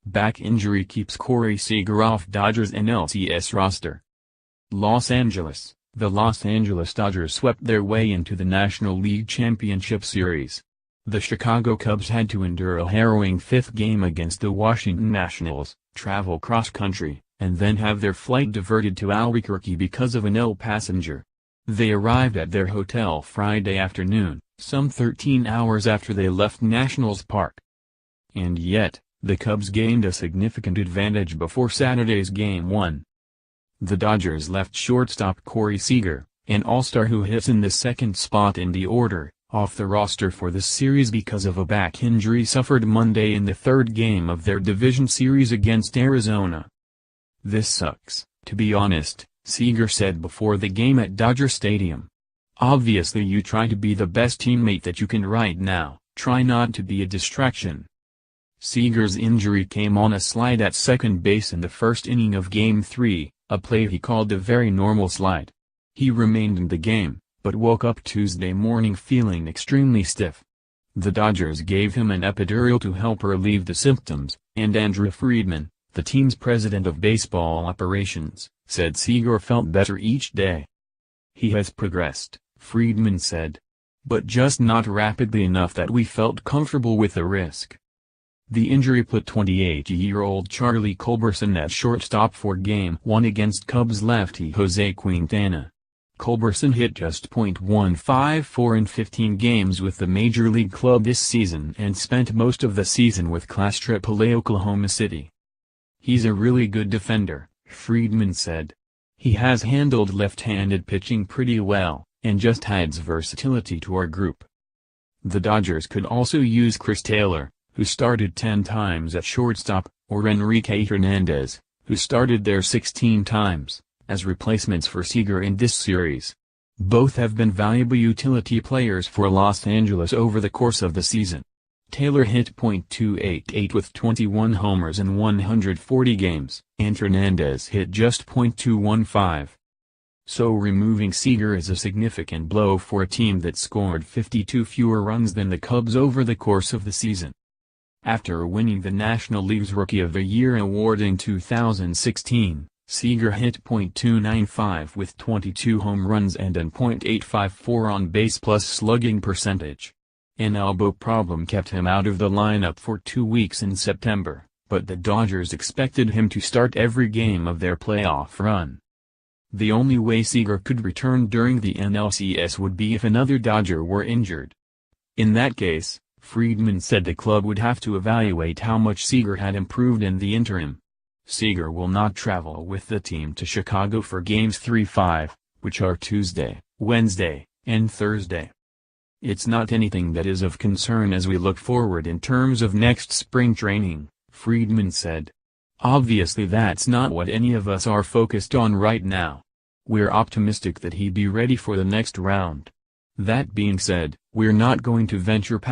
Back injury keeps Corey Seager off Dodgers NLCS roster. Los Angeles. The Los Angeles Dodgers swept their way into the National League Championship Series. The Chicago Cubs had to endure a harrowing fifth game against the Washington Nationals, travel cross-country, and then have their flight diverted to Albuquerque because of an ill passenger. They arrived at their hotel Friday afternoon, some 13 hours after they left Nationals Park. And yet, the Cubs gained a significant advantage before Saturday's Game 1. The Dodgers left shortstop Corey Seager, an all-star who hits in the second spot in the order, off the roster for the series because of a back injury suffered Monday in the third game of their division series against Arizona. "This sucks, to be honest," Seager said before the game at Dodger Stadium. "Obviously you try to be the best teammate that you can right now, try not to be a distraction." Seager's injury came on a slide at second base in the first inning of Game 3, a play he called a very normal slide. He remained in the game, but woke up Tuesday morning feeling extremely stiff. The Dodgers gave him an epidural to help relieve the symptoms, and Andrew Friedman, the team's president of baseball operations, said Seager felt better each day. "He has progressed," Friedman said. "But just not rapidly enough that we felt comfortable with the risk." The injury put 28-year-old Charlie Culberson at shortstop for Game 1 against Cubs lefty Jose Quintana. Culberson hit just .154 in 15 games with the Major League club this season and spent most of the season with Class AAA Oklahoma City. "He's a really good defender," Friedman said. "He has handled left-handed pitching pretty well, and just adds versatility to our group." The Dodgers could also use Chris Taylor, who started 10 times at shortstop, or Enrique Hernandez, who started there 16 times, as replacements for Seager in this series. Both have been valuable utility players for Los Angeles over the course of the season. Taylor hit .288 with 21 homers in 140 games, and Hernandez hit just .215. So removing Seager is a significant blow for a team that scored 52 fewer runs than the Cubs over the course of the season. After winning the National League's Rookie of the Year award in 2016, Seager hit .295 with 22 home runs and an .854 on-base plus slugging percentage. An elbow problem kept him out of the lineup for 2 weeks in September, but the Dodgers expected him to start every game of their playoff run. The only way Seager could return during the NLCS would be if another Dodger were injured. In that case, Friedman said the club would have to evaluate how much Seager had improved in the interim. Seager will not travel with the team to Chicago for Games 3-5, which are Tuesday, Wednesday, and Thursday. "It's not anything that is of concern as we look forward in terms of next spring training," Friedman said. "Obviously that's not what any of us are focused on right now. We're optimistic that he'd be ready for the next round. That being said, we're not going to venture past